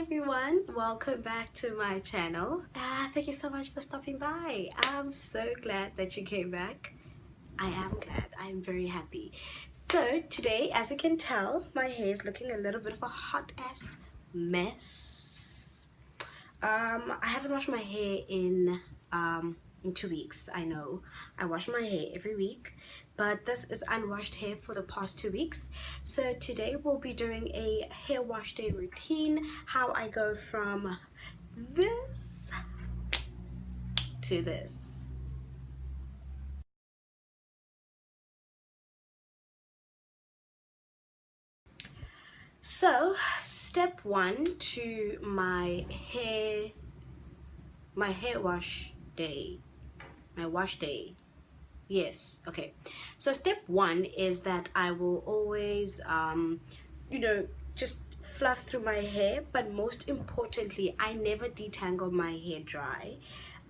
everyone, welcome back to my channel. Thank you so much for stopping by. I'm so glad that you came back. I am glad. I'm very happy. So today, as you can tell, my hair is looking a little bit of a hot ass mess. I haven't washed my hair in 2 weeks. I know I wash my hair every week, but this is unwashed hair for the past 2 weeks. So today we'll be doing a hair wash day routine, how I go from this to this. So step one to my hair wash day, my wash day. Yes, okay. So step one is that I will always just fluff through my hair, but most importantly, I never detangle my hair dry.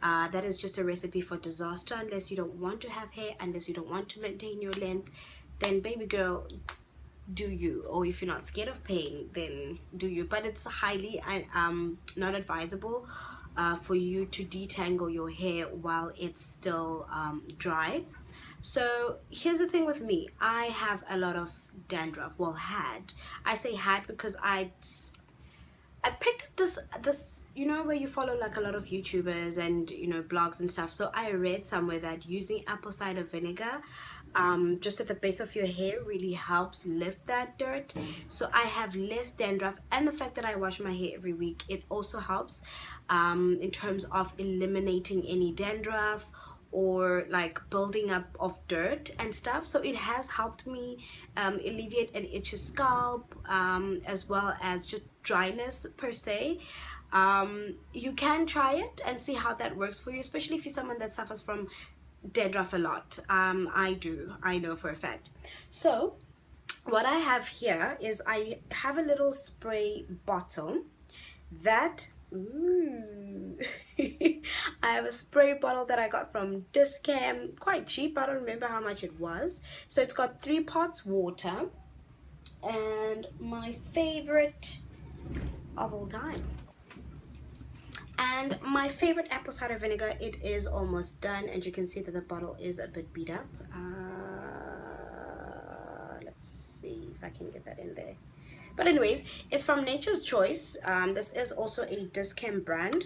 That is just a recipe for disaster. Unless you don't want to have hair, unless you don't want to maintain your length, then baby girl, do you. Or if you're not scared of pain, then do you. But it's highly not advisable for you to detangle your hair while it's still dry. So here's the thing with me, I have a lot of dandruff. Well, I say had because I picked up this where you follow like a lot of YouTubers and blogs and stuff. So I read somewhere that using apple cider vinegar just at the base of your hair really helps lift that dirt. So I have less dandruff, and the fact that I wash my hair every week, it also helps in terms of eliminating any dandruff or like building up of dirt and stuff. So it has helped me alleviate an itchy scalp, as well as just dryness per se. You can try it and see how that works for you, especially if you're someone that suffers from dandruff a lot. I know for a fact. So what I have here is I have a little spray bottle that I have a spray bottle that I got from TRESemme, quite cheap. I don't remember how much it was. So it's got 3 parts water and my favorite of all time, and my favorite apple cider vinegar. It is almost done, and you can see that the bottle is a bit beat up. Let's see if I can get that in there. But anyways, it's from Nature's Choice. This is also a TRESemme brand.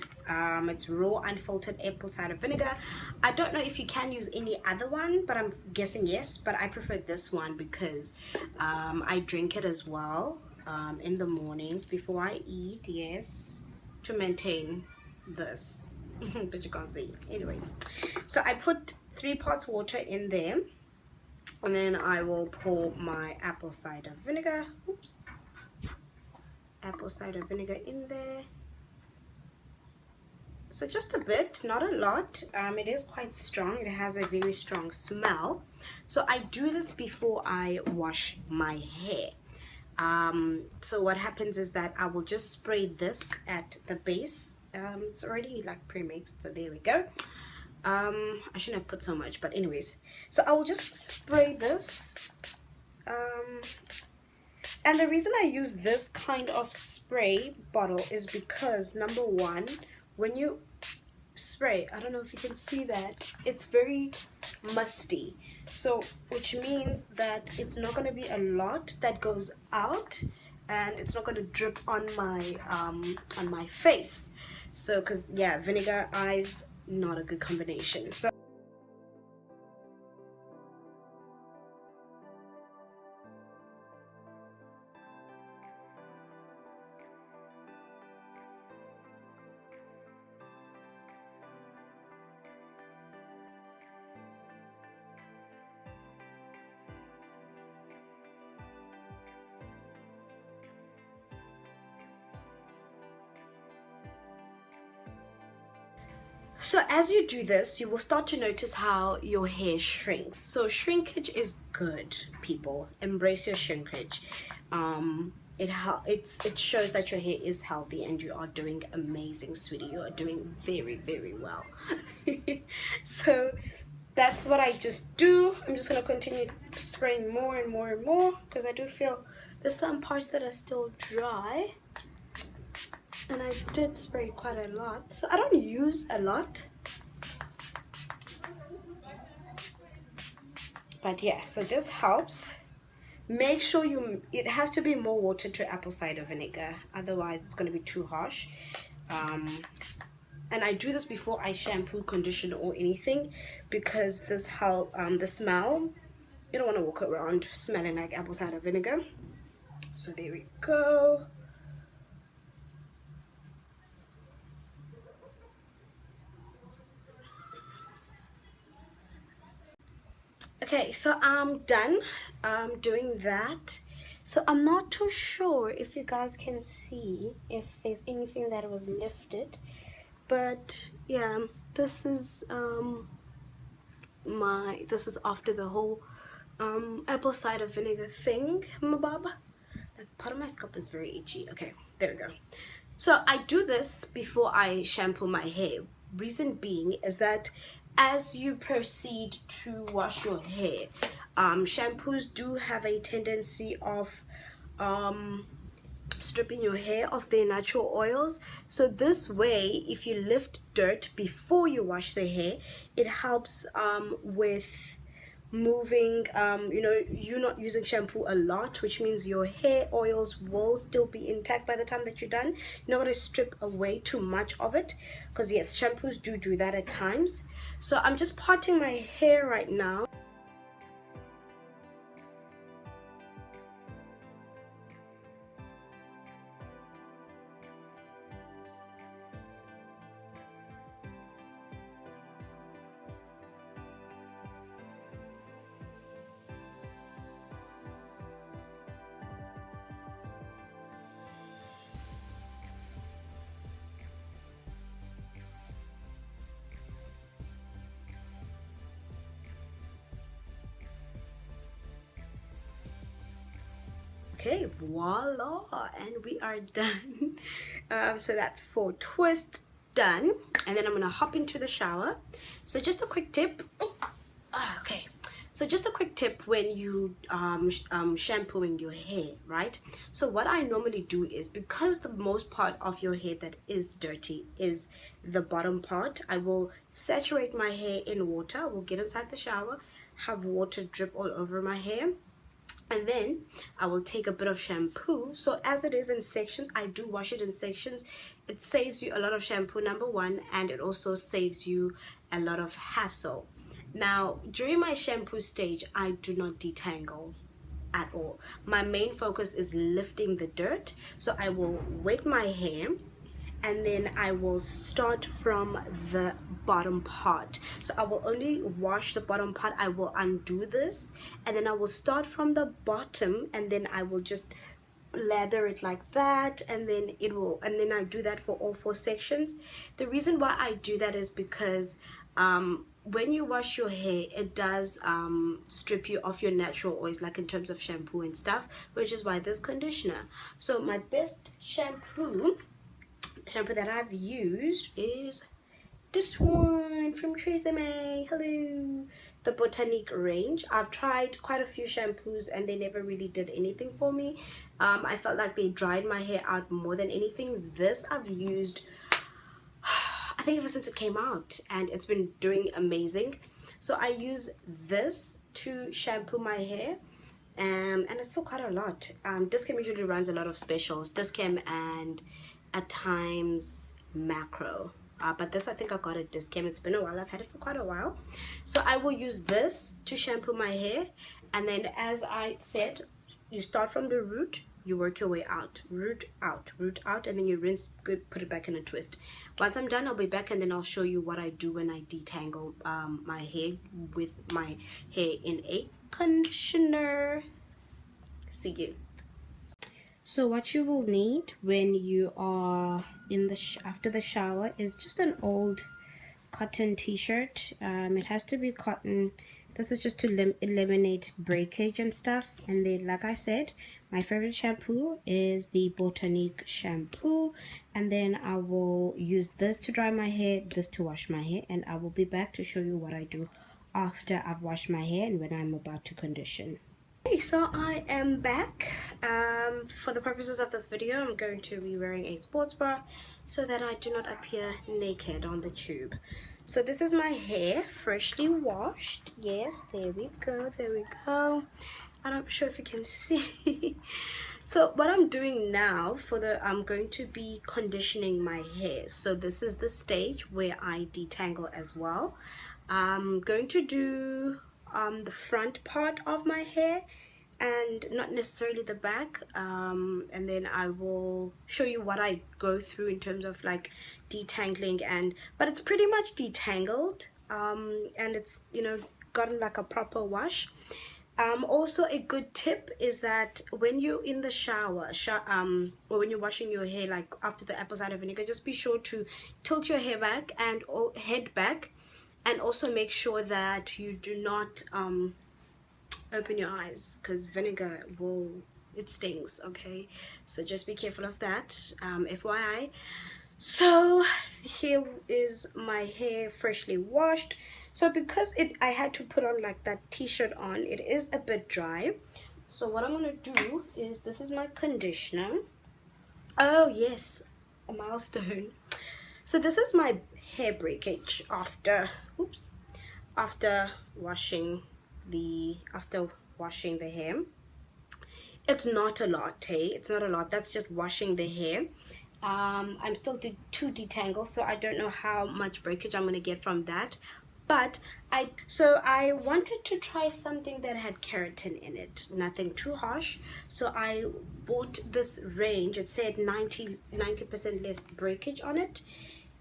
It's raw unfiltered apple cider vinegar. I don't know if you can use any other one, but I'm guessing yes. But I prefer this one because I drink it as well in the mornings before I eat. Yes, to maintain this. But you can't see. Anyways, so I put 3 parts water in there, and then I will pour my apple cider vinegar. Oops. Apple cider vinegar in there. So just a bit, not a lot. It is quite strong. It has a very strong smell. So I do this before I wash my hair. So what happens is that I will just spray this at the base. It's already like pre-mixed, so there we go. I shouldn't have put so much, but anyways, so I will just spray this. And the reason I use this kind of spray bottle is because, number one, when you spray, I don't know if you can see that, it's very musty. So which means that it's not going to be a lot that goes out, and it's not going to drip on my face. So because yeah, vinegar eyes, not a good combination. So as you do this, you will start to notice how your hair shrinks. So shrinkage is good, people. Embrace your shrinkage. It shows that your hair is healthy and you are doing amazing, sweetie. You are doing very, very well. So that's what I just do. I'm just going to continue spraying more and more and more because I do feel there's some parts that are still dry. and I did spray quite a lot, so I don't use a lot, but yeah, so this helps. Make sure it has to be more water to apple cider vinegar, otherwise it's going to be too harsh. And I do this before I shampoo, condition, or anything, because this help the smell, you don't want to walk around smelling like apple cider vinegar. So there we go. Okay, so I'm done doing that. So I'm not too sure if you guys can see if there's anything that was lifted, but yeah, this is this is after the whole apple cider vinegar thing, my bub. Like, part of my scalp is very itchy. Okay, there we go. So I do this before I shampoo my hair. Reason being is that as you proceed to wash your hair, shampoos do have a tendency of stripping your hair of their natural oils. So this way, if you lift dirt before you wash the hair, it helps with moving, you know, you're not using shampoo a lot, which means your hair oils will still be intact by the time that you're done. You're not going to strip away too much of it, because yes, shampoos do that at times. So I'm just parting my hair right now. Okay, voila, and we are done. So that's 4 twists done, and then I'm gonna hop into the shower. So just a quick tip. Okay, so just a quick tip when you shampooing your hair, right? So what I normally do is, because the most part of your hair that is dirty is the bottom part, I will saturate my hair in water. I will get inside the shower, have water drip all over my hair, and then I will take a bit of shampoo. So as it is in sections, I do wash it in sections. It saves you a lot of shampoo, number one, and it also saves you a lot of hassle. Now during my shampoo stage, I do not detangle at all. My main focus is lifting the dirt. So I will wet my hair, and then I will start from the bottom part. So I will only wash the bottom part. I will undo this, and then I will start from the bottom, and then I will just lather it like that, and then I do that for all 4 sections. The reason why I do that is because when you wash your hair, it does strip you of your natural oils, like in terms of shampoo and stuff, which is why there's conditioner. So my best shampoo that I've used is this one from TRESemme. Hello, the Botanique range. I've tried quite a few shampoos and they never really did anything for me. I felt like they dried my hair out more than anything. This I've used, I think, ever since it came out, and it's been doing amazing. So I use this to shampoo my hair, and it's still quite a lot. Discam usually runs a lot of specials, Discam and at times Macro, but this I think I got at Discam. It's been a while, I've had it for quite a while. So I will use this to shampoo my hair, and then, as I said, you start from the root, you work your way out, root out, root out, and then you rinse, good, put it back in a twist. Once I'm done, I'll be back, and then I'll show you what I do when I detangle my hair with my hair in a conditioner. See you. So what you will need when you are in the after the shower is just an old cotton t-shirt. It has to be cotton. This is just to eliminate breakage and stuff. And then, like I said, my favorite shampoo is the Botanique shampoo, and then I will use this to dry my hair, this to wash my hair, and I will be back to show you what I do after I've washed my hair and when I'm about to condition. Okay, so I am back. For the purposes of this video, I'm going to be wearing a sports bra so that I do not appear naked on the tube. So this is my hair, freshly washed. Yes, there we go, there we go. I'm not sure if you can see. So what I'm doing now I'm going to be conditioning my hair. So this is the stage where I detangle as well. I'm going to do the front part of my hair and not necessarily the back, and then I will show you what I go through in terms of like detangling, but it's pretty much detangled, and it's, you know, gotten like a proper wash. Also a good tip is that when you're in the shower, or when you're washing your hair, like after the apple cider vinegar, just be sure to tilt your hair back and head back, and also make sure that you do not open your eyes, because vinegar it stings. Okay, so just be careful of that, FYI. So here is my hair freshly washed. So because I had to put on like that t-shirt on, it is a bit dry. So what I'm gonna do is, this is my conditioner. Oh yes, a milestone. So this is my hair breakage after washing the hair. It's not a lot, hey, it's not a lot. That's just washing the hair. I'm still to detangle, so I don't know how much breakage I'm gonna get from that, but I wanted to try something that had keratin in it, nothing too harsh. So I bought this range. It said 90% less breakage on it,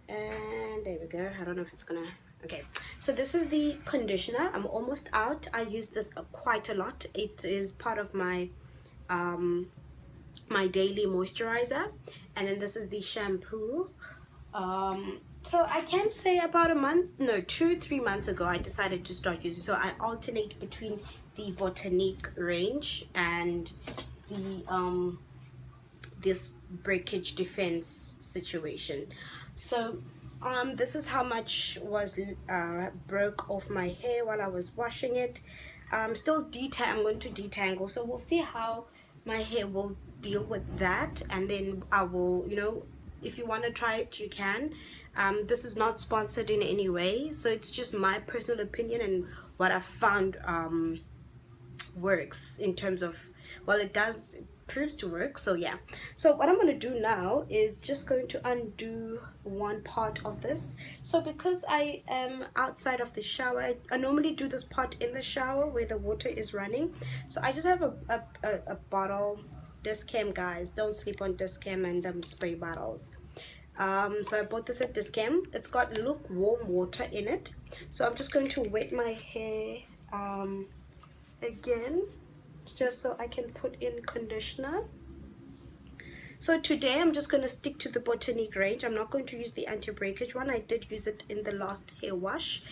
and there we go. I don't know if it's gonna, okay, so this is the conditioner. I'm almost out. I use this quite a lot. It is part of my my daily moisturizer. And then this is the shampoo. So I can say about 2-3 months ago I decided to start using. So I alternate between the Botanique range and the this breakage defense situation. So this is how much was broke off my hair while I was washing it. I'm going to detangle, so we'll see how my hair will deal with that, and then I will, you know, if you want to try it, you can. This is not sponsored in any way, so it's just my personal opinion and what I found works in terms of, well, it proves to work. So yeah, so what I'm going to do now is just going to undo one part of this. So because I am outside of the shower, I normally do this part in the shower where the water is running. So I just have a bottle, Discam, guys, don't sleep on Discam and them spray bottles. So I bought this at Discam. It's got lukewarm water in it. So I'm just going to wet my hair again, just so I can put in conditioner. So today I'm just going to stick to the Botanique range. I'm not going to use the anti-breakage one. I did use it in the last hair wash,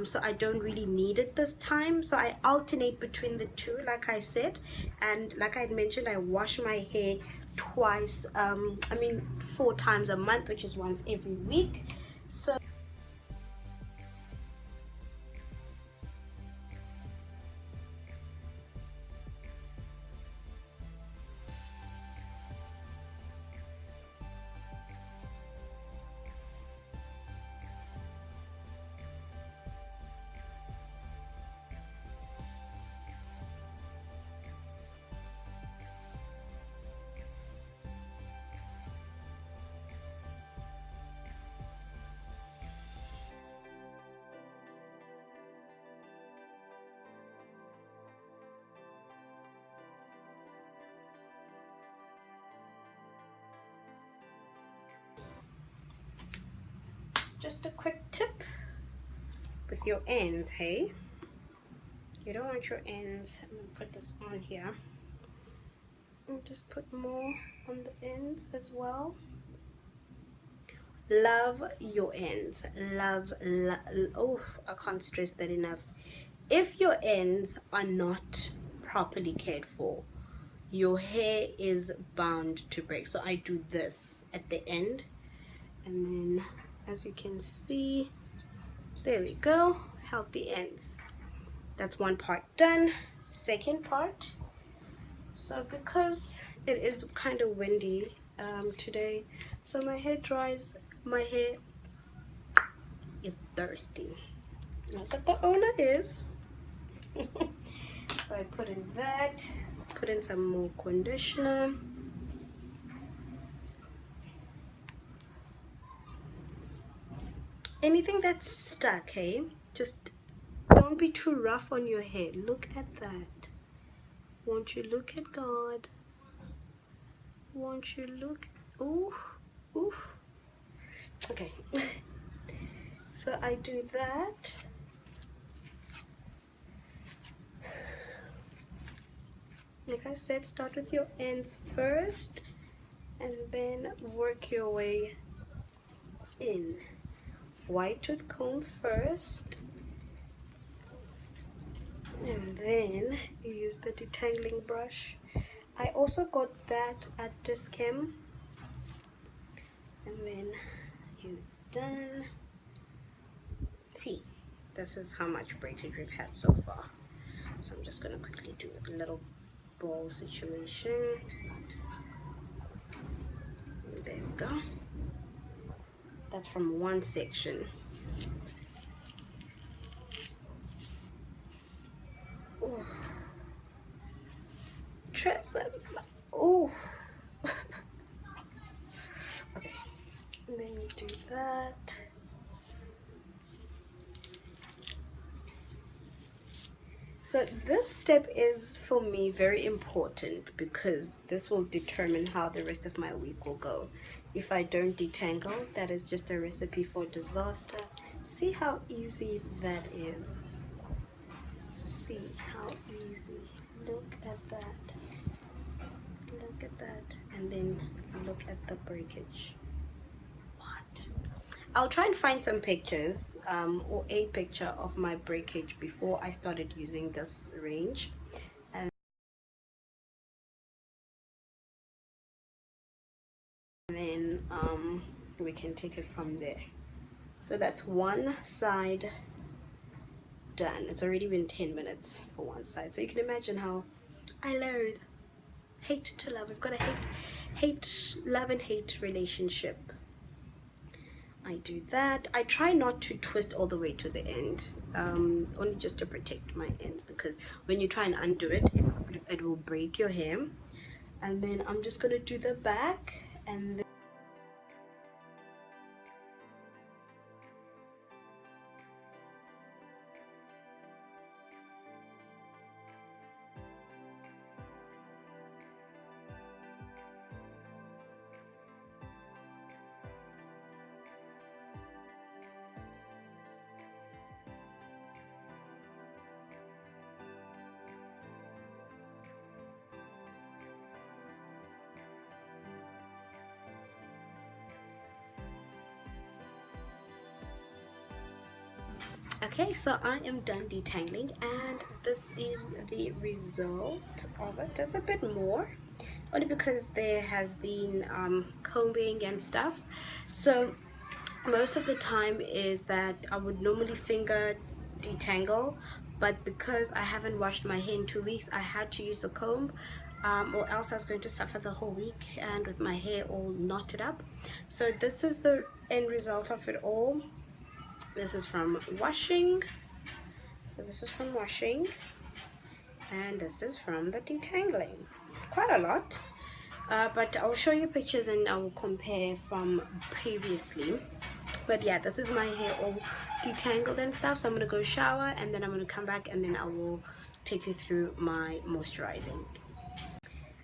so I don't really need it this time. So I alternate between the two, like I said, and like I had mentioned, I wash my hair twice, 4 times a month, which is once every week. So just a quick tip with your ends, hey, you don't want your ends. I'm gonna put this on here and just put more on the ends as well. Love your ends. Love, oh, I can't stress that enough. If your ends are not properly cared for, your hair is bound to break. So I do this at the end, and then as you can see, there we go, healthy ends. That's one part done. Second part, So because it is kind of windy today, so my hair is thirsty. Not that the owner is. So I put in that, put in some more conditioner. Anything that's stuck, hey? Just don't be too rough on your hair. Look at that. Won't you look at God? Won't you look? Ooh, ooh. Okay. So I do that. Like I said, start with your ends first and then work your way in. White tooth comb first, and then you use the detangling brush. I also got that at TRESemme. And then you're done. See, this is how much breakage we've had so far. So I'm just gonna quickly do a little ball situation. And there we go. That's from one section. Oh, TRESemme. Oh. Okay. And then you do that. So this step is for me very important because this will determine how the rest of my week will go. If I don't detangle, that is just a recipe for disaster. See how easy that is. See how easy. Look at that. Look at that. And then look at the breakage. What? I'll try and find some pictures or a picture of my breakage before I started using this range. And then we can take it from there. So that's one side done. It's already been 10 minutes for one side. So you can imagine how I loathe, hate to love. We've got a love and hate relationship. I do that. I try not to twist all the way to the end, only just to protect my ends, because when you try and undo it, it will break your hair. And then I'm just gonna do the back, and then okay, so I am done detangling, and this is the result of it. It's a bit more, only because there has been combing and stuff. So most of the time is that I would normally finger detangle, but because I haven't washed my hair in 2 weeks, I had to use a comb, or else I was going to suffer the whole week and with my hair all knotted up. So this is the end result of it all. This is from washing. So this is from washing, and this is from the detangling. Quite a lot, but I'll show you pictures and I will compare from previously. But yeah, this is my hair all detangled and stuff. So I'm gonna go shower, and then I'm gonna come back, and then I will take you through my moisturizing.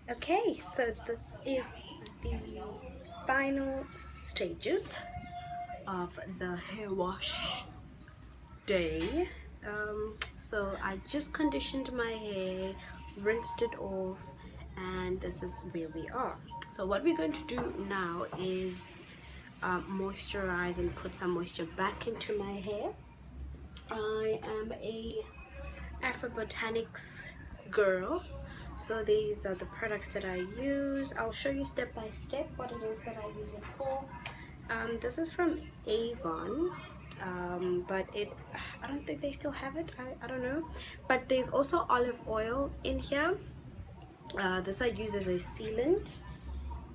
Okay, so this is the final stages of the hair wash day. So I just conditioned my hair, rinsed it off, and this is where we are. So what we're going to do now is moisturize and put some moisture back into my hair. I am a Afrobotanics girl, so these are the products that I use. I'll show you step by step what it is that I use it for. This is from Avon, but I don't think they still have it. I don't know, but there's also olive oil in here. This I use as a sealant.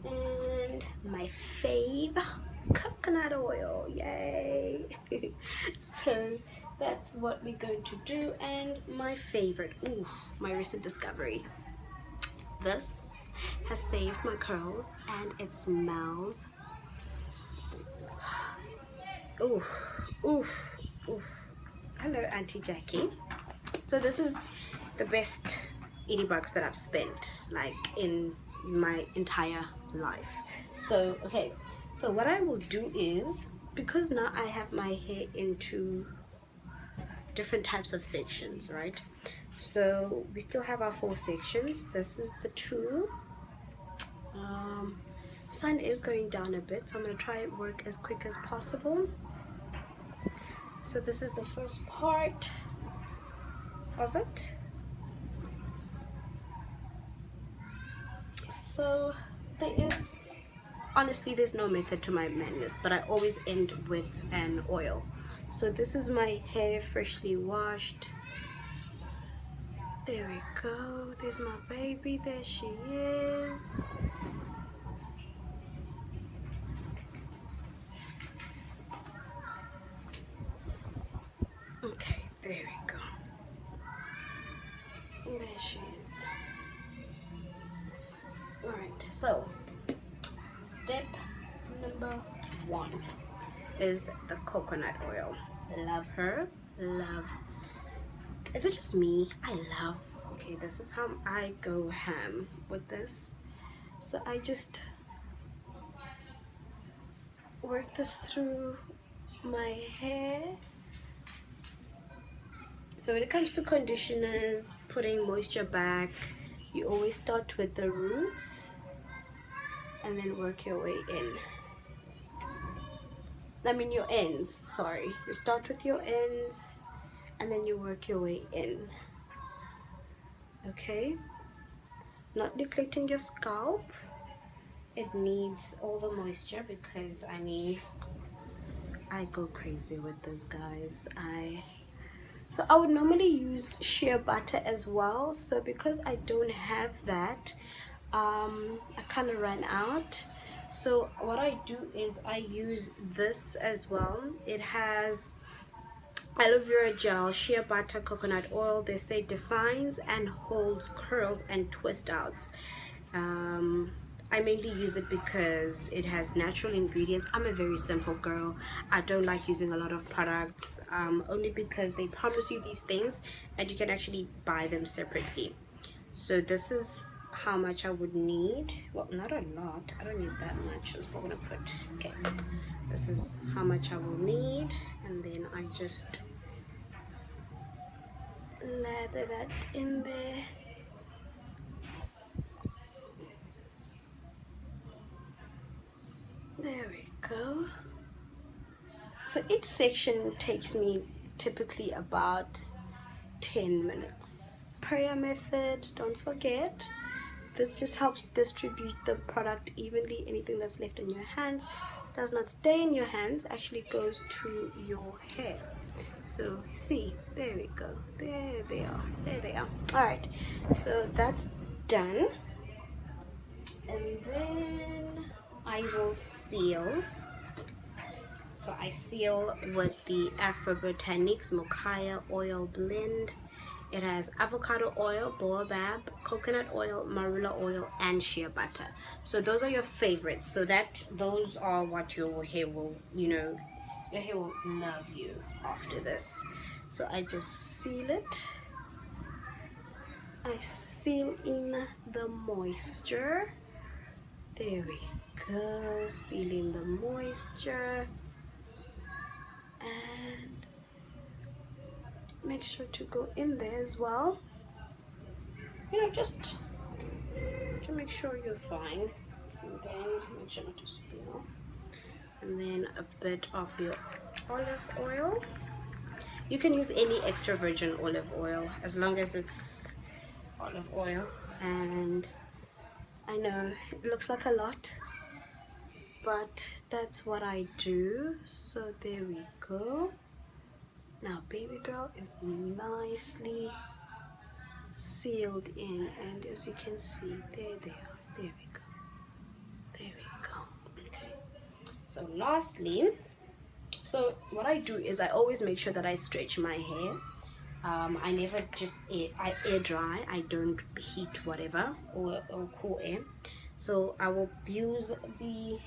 And my fave, coconut oil. Yay! So that's what we're going to do. And my favorite, ooh, my recent discovery. This has saved my curls and it smells, ooh, ooh, ooh. Hello, Auntie Jackie. So this is the best 80 bucks that I've spent like in my entire life. So okay, so what I will do is, because now I have my hair into different types of sections, right? So we still have our 4 sections. This is the 2. Sun is going down a bit, so I'm going to try and work as quick as possible. So this is the first part of it. So there is, honestly, there's no method to my madness, but I always end with an oil. So this is my hair freshly washed. There we go. There's my baby. There she is. Okay, there we go. There she is. Alright, so step number 1 is the coconut oil. Love her. Love. Is it just me? I love. Okay, this is how I go ham with this. So I just work this through my hair. So when it comes to conditioners, putting moisture back, you always start with the roots and then work your way in. I mean your ends, sorry. You start with your ends and then you work your way in. Okay? Not neglecting your scalp. It needs all the moisture because, I mean, I go crazy with this, guys. So I would normally use shea butter as well. So because I don't have that, I kind of ran out. So what I do is I use this as well. It has aloe vera gel, shea butter, coconut oil. They say defines and holds curls and twist outs. I mainly use it because it has natural ingredients. I'm a very simple girl. I don't like using a lot of products, only because they promise you these things and you can actually buy them separately. So this is how much I would need. Well, not a lot. I don't need that much. I'm still gonna put, okay, this is how much I will need, and then I just lather that in there. There we go. So each section takes me typically about 10 minutes. Prayer method, don't forget. This just helps distribute the product evenly. Anything that's left in your hands does not stay in your hands, actually goes to your hair. So see, there we go. There they are. There they are. Alright, so that's done. And then I will seal. So I seal with the Afrobotanics Mochaya oil blend. It has avocado oil, baobab, coconut oil, marula oil, and shea butter. So those are your favorites. So those are what your hair will, your hair will love you after this. So I just seal it. I seal in the moisture. There we go, sealing the moisture. And make sure to go in there as well, just to make sure you're fine. And then make sure not to spill. And then a bit of your olive oil. You can use any extra virgin olive oil as long as it's olive oil. And I know it looks like a lot, but that's what I do. So there we go. Now baby girl is nicely sealed in, and as you can see, there they are. There we go. There we go. Okay. So lastly, so what I do is I always make sure that I stretch my hair. I never just I air dry. I don't heat whatever or cool air. So I will use the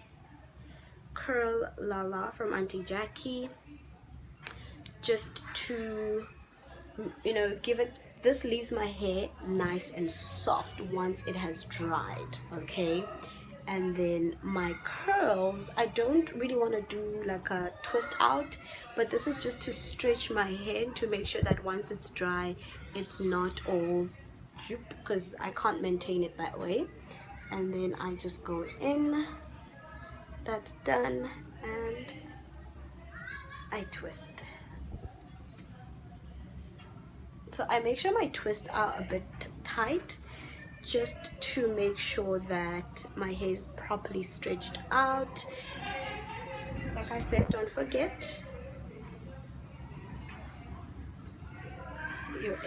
Curl Lala from Auntie Jackie just to, you know, give it. This leaves my hair nice and soft once it has dried. Okay. And then my curls, I don't really want to do like a twist out, but this is just to stretch my hair to make sure that once it's dry it's not all because I can't maintain it that way. And then I just go in, that's done, and I twist. So I make sure my twists are a bit tight just to make sure that my hair is properly stretched out. Like I said, don't forget your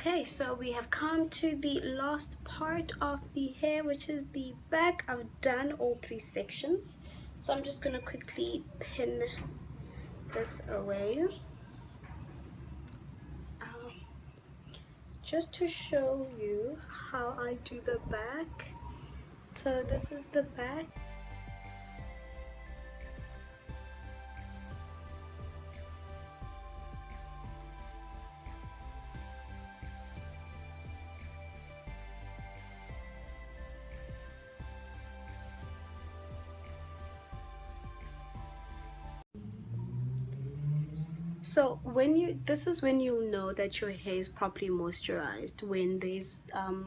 Okay, so we have come to the last part of the hair, which is the back. I've done all 3 sections, so I'm just gonna quickly pin this away just to show you how I do the back. So this is the back. So this is when you'll know that your hair is properly moisturized, when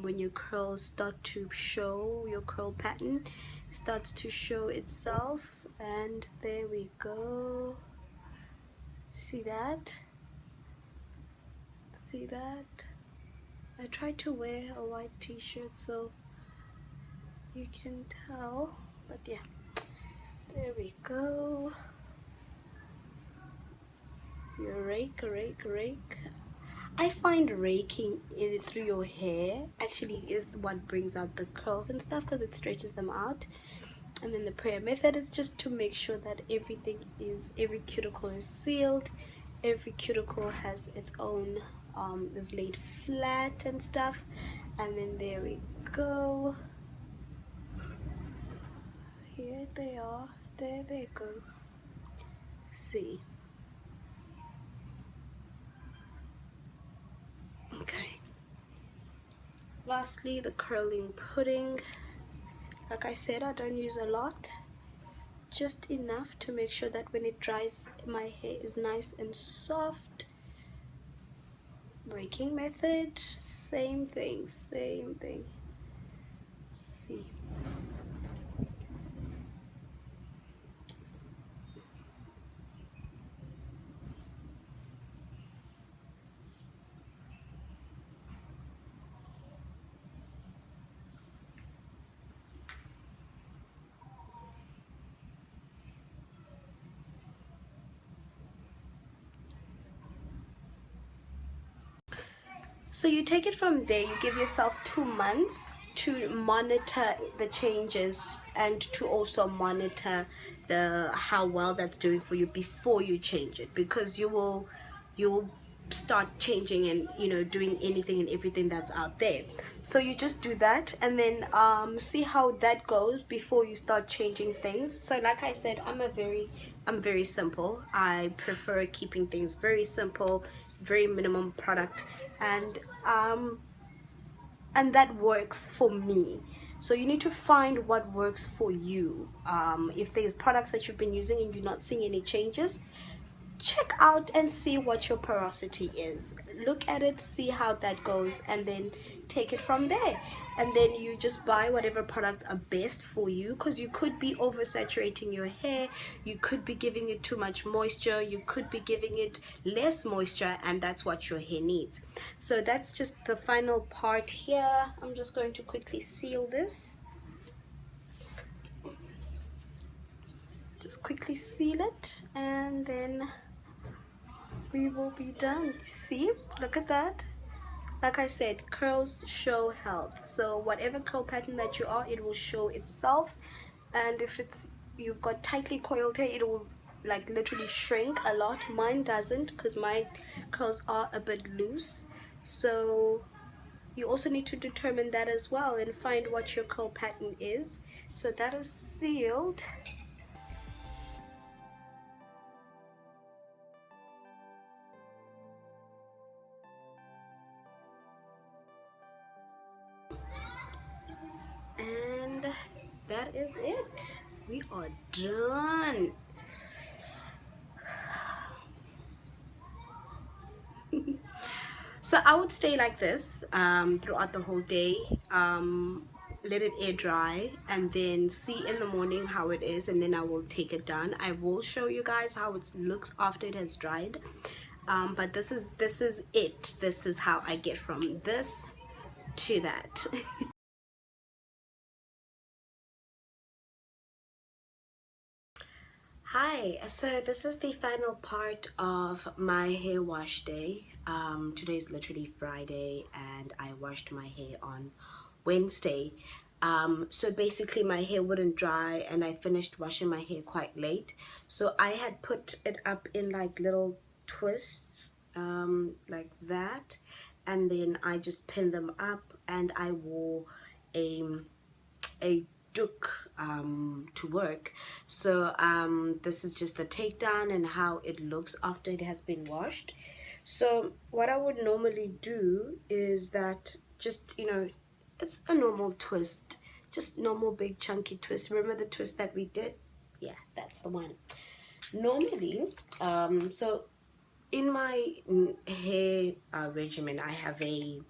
when your curls start to show, your curl pattern starts to show itself. And there we go. See that? See that? I tried to wear a white t-shirt so you can tell, but yeah, there we go. You rake. I find raking it through your hair actually is what brings out the curls and stuff, because it stretches them out. And then the prayer method is just to make sure that every cuticle is sealed, every cuticle has its own is laid flat and stuff. And then there we go. Here they are. There they go. See. Okay. Lastly, the curling pudding. Like I said, I don't use a lot, just enough to make sure that when it dries, my hair is nice and soft. Raking method, same thing. See. So you take it from there, you give yourself 2 months to monitor the changes and to also monitor how well that's doing for you before you change it, because you'll start changing and, you know, doing anything and everything that's out there. So you just do that and then see how that goes before you start changing things. So like I said, I'm very simple. I prefer keeping things very simple, very minimum product, and that works for me. So you need to find what works for you. If there's products that you've been using and you're not seeing any changes, check out and see what your porosity is. Look at it, see how that goes, and then take it from there. And then you just buy whatever products are best for you, because you could be oversaturating your hair, you could be giving it too much moisture, you could be giving it less moisture, and that's what your hair needs. So that's just the final part here. I'm just going to quickly seal this. Just quickly seal it, and then we will be done. See, look at that. Like I said, curls show health, so whatever curl pattern that you are, it will show itself. And if it's you've got tightly coiled hair, it will like literally shrink a lot. Mine doesn't, because my curls are a bit loose. So you also need to determine that as well and find what your curl pattern is. So that is sealed. And that is it. We are done. So I would stay like this throughout the whole day. Let it air dry and then see in the morning how it is, and then I will take it down. I will show you guys how it looks after it has dried. But this is it. This is how I get from this to that. Hi, so this is the final part of my hair wash day. Today is literally Friday and I washed my hair on Wednesday. So basically my hair wouldn't dry and I finished washing my hair quite late. So I had put it up in like little twists like that, and then I just pinned them up and I wore a doek to work. So this is just the takedown and how it looks after it has been washed. So what I would normally do is that, just, you know, it's a normal twist, just normal big chunky twist. Remember the twist that we did? Yeah, that's the one. Normally so in my hair regimen, I have a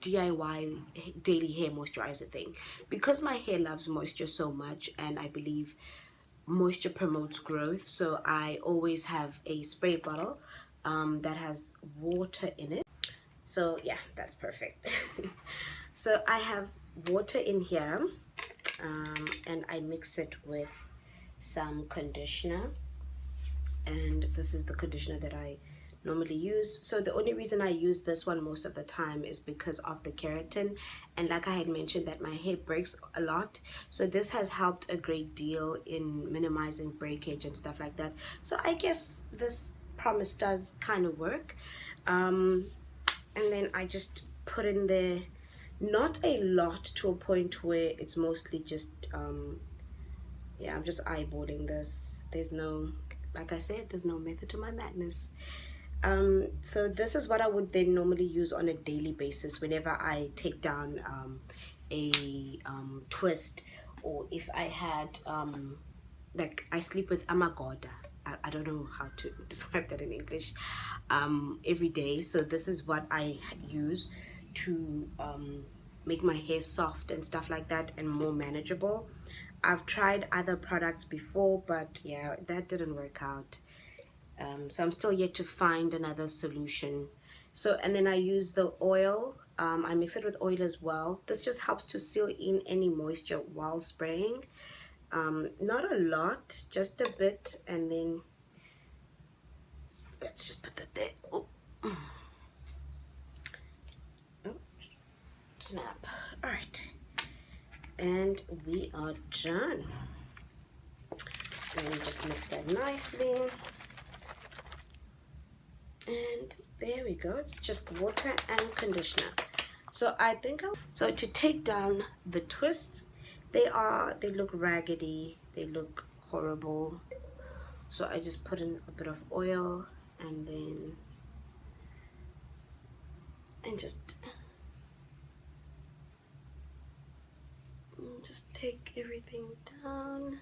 DIY daily hair moisturizer thing, because my hair loves moisture so much and I believe moisture promotes growth. So I always have a spray bottle that has water in it. So yeah, that's perfect. So I have water in here and I mix it with some conditioner, and this is the conditioner that I normally use. So the only reason I use this one most of the time is because of the keratin, and like I had mentioned that my hair breaks a lot, so this has helped a great deal in minimizing breakage and stuff like that. So I guess this promise does kind of work. And then I just put in there, not a lot, to a point where it's mostly just yeah, I'm just eyeballing this. There's no, like I said, there's no method to my madness. So this is what I would then normally use on a daily basis whenever I take down a twist, or if I had like, I sleep with amagoda. I don't know how to describe that in English. Every day. So this is what I use to make my hair soft and stuff like that, and more manageable. I've tried other products before, but yeah, that didn't work out. So I'm still yet to find another solution. So, and then I use the oil. I mix it with oil as well. This just helps to seal in any moisture while spraying. Not a lot, just a bit, and then let's just put that there. Oh, oh, snap. All right, and we are done. Let me just mix that nicely. And there we go. It's just water and conditioner. So I think so to take down the twists, they look raggedy, they look horrible. So I just put in a bit of oil and then just take everything down.